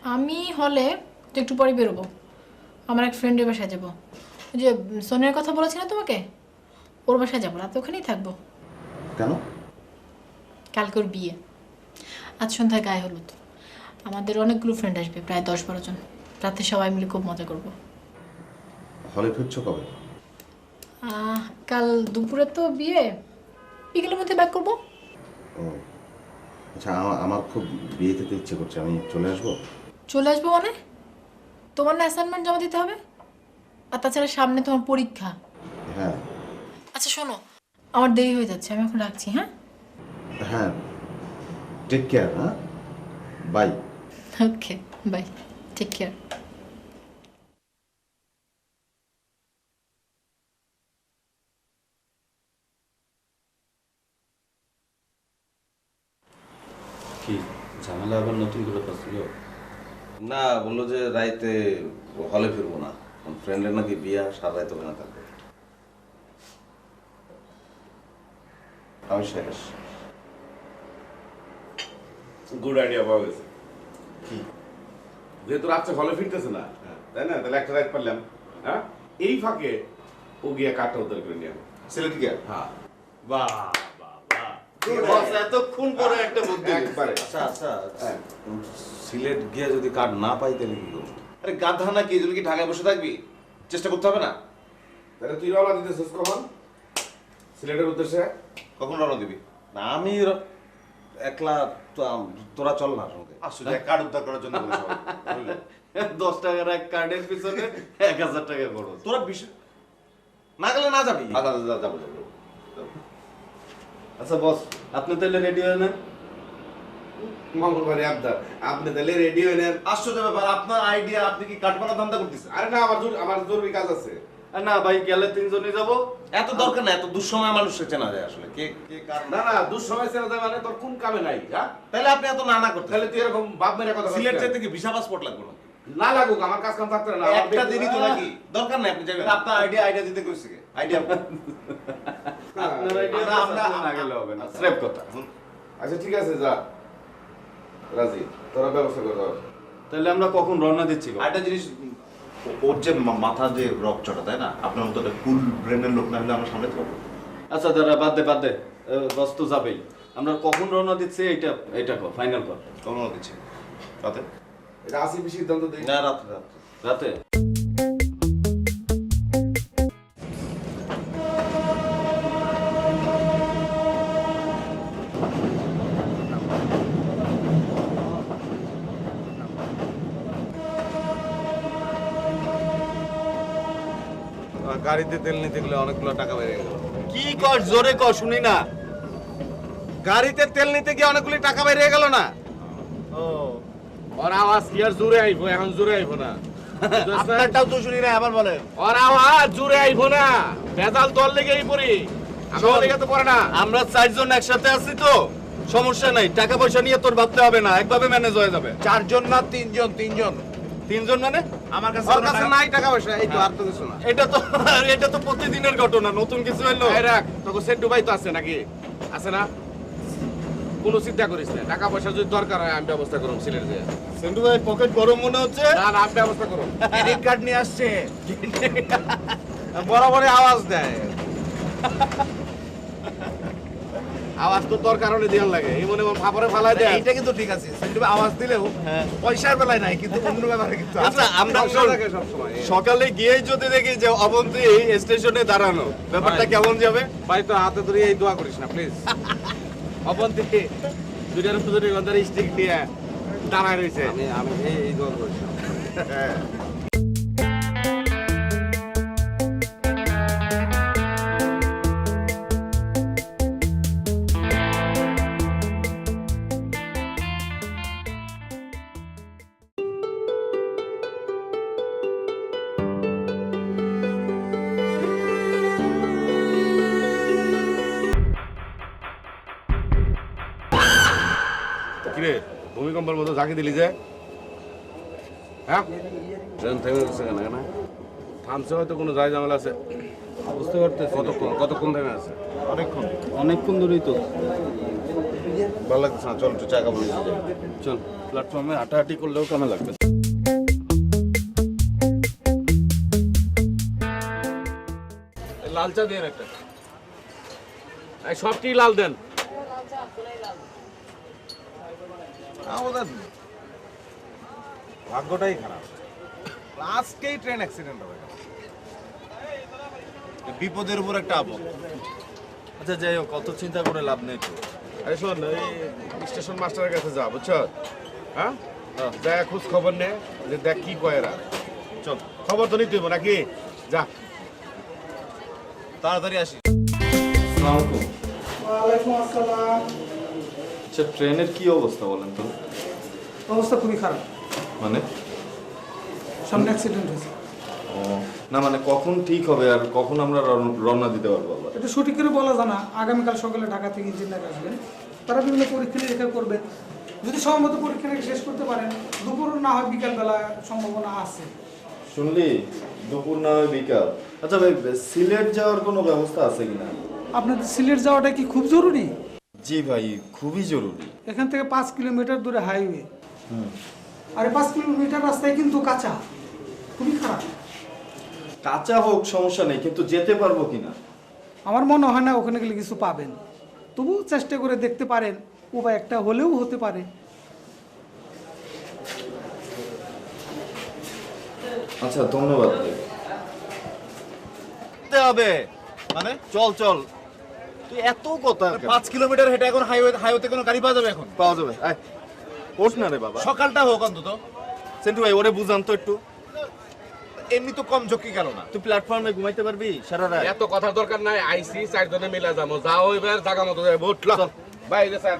আমি হলে তো একটু পরে বেরোবো, আমার এক ফ্রেন্ডের বাসায় যাবো। ওই যে সোনের কথা বলেছি না তোমাকে, ওর বাসায় যাবো, রাতে ওখানেই থাকবো। কেন? কালকে ওর বিয়ে, আজ সন্ধ্যায় গায়ে হলুদ। আমাদের অনেকগুলো ফ্রেন্ড আসবে, প্রায় 10-12 জন। রাতে সবাই মিলে খুব মজা করবো। হলে ফিরছো কবে? কাল দুপুরে তো বিয়ে, বিকেলের মধ্যে ব্যাক করবো। ও আচ্ছা, আমার খুব বিয়ে খেতে ইচ্ছে করছে, আমি চলে আসবো? চলে আসবো মানে? তোমার না অ্যাসাইনমেন্ট জমা দিতে হবে, আর তাছাড়া সামনে তোমার পরীক্ষা। হ্যাঁ। আচ্ছা শোনো, আমার দেরি হয়ে যাচ্ছে, আমি এখন রাখছি। হ্যাঁ হ্যাঁ, টেক কেয়ার। হ্যাঁ, bye. Okay, bye, take care. কি ঝামেলা আবার নতুন করে পাচ্ছিল? না, বললো যে রাইতে হলে ফিরবো না, ফ্রেন্ডের নাকি বিয়া, সারা রাইতে ওখানে থাকবে। আমি শেষ। গুড আইডিয়া পাওয়া গেছে। কি? যেহেতু রাত্রে হলে ফিরতেছে না, তাই না, তাহলে একটা রাত পারলাম। হ্যাঁ, এই ফাঁকে ও গিয়ে কাঠটা উদ্ধার করে নিয়ে আসবে। সিলেট গিয়া? হ্যাঁ, বাহ বাহ বাহ, এতক্ষণ পরে একটা বুদ্ধি একবারে। আচ্ছা আচ্ছা, হ্যাঁ। সিলেট গিয়া যদি কার্ড না পাই তাহলে কি করবো? আরে গাধা নাকি, এই জন্য কি ঢাকায় বসে থাকবি? চেষ্টা করতে হবে না? তাহলে তুই রওনা দিতেছিস কখন সিলেটের উদ্দেশ্যে? কখন রওনা দিবি? না, আমি একলা তো তোরা চল না সঙ্গে। আসলে কার্ড উদ্ধার করার জন্য বলেছে আমাকে, বুঝলে? 10 টাকার এক কার্ডের পিছনে 1000 টাকা খরচ। তোরা বিষয় না গেলে না যাবি? আচ্ছা আচ্ছা, যাবো যাবো। আচ্ছা বস, আপনি তাহলে রেডি হয়ে নেন। মঙ্গলবারে আবদার, আপনি তাহলে রেডি হয়ে নেন। আশ্চর্য ব্যাপার, আপনার আইডিয়া, আপনি কি কাঠ বানা ধান্দা করতেছেন? আরে না, আমার জরুরি কাজ আছে। আর না ভাই, গেলে 3 জনই যাবো। এত দরকার না, এত দুঃসময় মানুষকে চেনা যায় আসলে কে কে কার না না, দুঃসময় ছেড়ে দেয় মানে তোর কোন কামে নাই? হ্যাঁ, তাহলে আপনি এত না করতে তাহলে তুই এরকম বাপ মেরে কথা সিলেট বলছিস? যেতে কি ভিসা পাসপোর্ট লাগবে না? না লাগুক, আমার কাজ কাম থাকতে না। আমার একটা ব্যক্তি- দিনই তো নাকি দরকার নাই, আপনি যাবেন। আপনার আইডিয়া দিতে কইছে কে? আইডিয়া আপনার idea আমরা না গেলে হবে না। স্রেফ কথা। আচ্ছা ঠিক আছে, যা রাজি, তোরা ব্যবস্থা কর। তাহলে আমরা কখন রওনা দিচ্ছি গো? আরেকটা জিনিস, ওর যে মাথা যে রকচটা, তাই না? আপনার মতো একটা কুল ব্রেনের লোক না হলে আমরা সামনে থাকবো। আচ্ছা দাঁড়া, বাদ দে, বস তো যাবেই। আমরা কখন রওনা দিচ্ছি এটা কর, ফাইনাল কর। কখন দিচ্ছে? রাতে? এটা আসিফি সিদ্ধান্ত দিই। না, রাতে রাতে। রাতে? গাড়িতে তেল নিতে গেলে অনেকগুলো টাকা বেড়ে গেল। কি কর, জোরে কর, শুনি না। গাড়িতে তেল নিতে গিয়ে অনেকগুলো টাকা বেড়ে গেল না। ও, ওর আওয়াজ কি আর জোরে আইবো? এখন জোরে আইবো না। আপনারটাও তো শুনি না, আবার বলেন। ওর আওয়াজ জোরে আইবো না, ভেজাল তোর লেগেই পড়ি, আমার লেগে তো পড়ে না। আমরা 4 জন একসাথে আছি তো, সমস্যা নাই। টাকা পয়সা নিয়ে তোর ভাবতে হবে না, একভাবে ম্যানেজ হয়ে যাবে। 4 জন না 3 জন? 3 জন। 3 জন মানে? আমার কাছে ওর কাছে নাই টাকা পয়সা, এই তো আর তো কিছু না। এটা তো প্রতিদিনের ঘটনা, নতুন কিছু হলো? এই রাখ, তোকে সেন্টু ভাই তো আছে নাকি? আছে না? কোনো চিন্তা করিস না, টাকা পয়সা যদি দরকার হয় আমি ব্যবস্থা করব সিলেট যেয়ে। সেন্টু ভাই পকেট গরম মনে হচ্ছে। না না, আমি ব্যবস্থা করব। ক্রেডিট কার্ড নিয়ে আসছে, বরাবরই আওয়াজ দেয়। আওয়াজ তো দরকার হলে দেওয়ার লাগে, এই মনে ফাপরে ফালাই দেয়। এইটা কিন্তু ঠিক আছে, সেন্টু ভাই আওয়াজ দিলেও পয়সার বেলায় নাই, কিন্তু অন্য ব্যাপারে কিন্তু আছে। আচ্ছা, আমরা সংসার থাকে সবসময়। সকালে গিয়েই যদি দেখি যে অবন্তী স্টেশনে দাঁড়ানো, ব্যাপারটা কেমন যাবে? ভাই তো হাতে ধরে এই দোয়া করিস না প্লিজ। অবন্তি দুইটার উপরে গন্ধার স্টিক নিয়ে দাঁড়ায় রয়েছে। আমি আমি এই দোয়া করিস না। কিরে, ভূমিকম্পের মতো ঝাঁকি দিলি যে? হ্যাঁ, ট্রেন থেমে গেছে কেন? থামছে হয়তো কোনো যায় ঝামেলা আছে। বুঝতে পারতেছি কতক্ষণ থেমে আছে? অনেকক্ষণ ধরেই তো। ভালো লাগতেছে না, চল একটু চা খাবো। চল, প্ল্যাটফর্মে হাঁটাহাঁটি করলেও কেমন লাগবে। লাল চা দেন একটা, এই সবটি লাল দেন। আমাদের ভাগ্যটাই খারাপ, আজকেই ট্রেন অ্যাক্সিডেন্ট হবে। বিপদের উপর একটা আপদ। আচ্ছা যাই হোক, কত চিন্তা করে লাভ নেই তো। আরে শোন, এই স্টেশন মাস্টারের কাছে যা, বুঝছ? হ্যাঁ, যা খোঁজ খবর নে যে দেখ কি কয় এরা। চল, খবর তো নিতে হইব নাকি? যা তাড়াতাড়ি আসি। ওয়ালাইকুম আসসালাম। আচ্ছা, ট্রেনের কি অবস্থা বলেন তো? অবস্থা খুবই খারাপ, মানে সামনে অ্যাক্সিডেন্ট হয়েছে। ও না, মানে কখন ঠিক হবে আর কখন আমরা রওনা দিতে পারবো আবার? এটা সঠিক করে বলা যায় না। আগামীকাল সকালে ঢাকা থেকে ইঞ্জিনিয়ার আসবেন, তারা বিভিন্ন পরীক্ষা নিরীক্ষা করবে। যদি সময়মতো পরীক্ষা নিরীক্ষা শেষ করতে পারেন, দুপুর না হয় বিকালবেলা সম্ভাবনা আছে। শুনলি, দুপুর না হয় বিকাল। আচ্ছা ভাই, সিলেট যাওয়ার কোনো ব্যবস্থা আছে কিনা? আপনাদের সিলেট যাওয়াটা কি খুব জরুরি? জি ভাই, খুবই জরুরি। এখান থেকে 5 কিলোমিটার দূরে হাইওয়ে, আর এই 5 কিলোমিটার রাস্তায় কিন্তু কাঁচা, খুবই খারাপ। কাঁচা হোক সমস্যা নেই, কিন্তু যেতে পারবো কিনা? আমার মনে হয় না ওখানে গেলে কিছু পাবেন। তবু চেষ্টা করে দেখতে পারেন, উপায় একটা হলেও হতে পারে। আচ্ছা, ধন্যবাদ ভাই। হবে মানে চল চল, তুই এত কথা 5 কিলোমিটার হেঁটে এখন হাইওয়েতে কোনো গাড়ি পাওয়া যাবে এখন? পাওয়া যাবে। আয়, ওঠ না রে বাবা। সকালটা হোক অন্তত। সেন্টু ভাই, ওরে বুঝান তো একটু। এমনি তো কম ঝক্কি গেল না। তুই প্ল্যাটফর্মে ঘুমাইতে পারবি সারা রাত? এত কথার দরকার নাই, আইসি 4 জনে মিলে যাবো। যাও এবার জায়গা মতো যাবো। বাইরে স্যার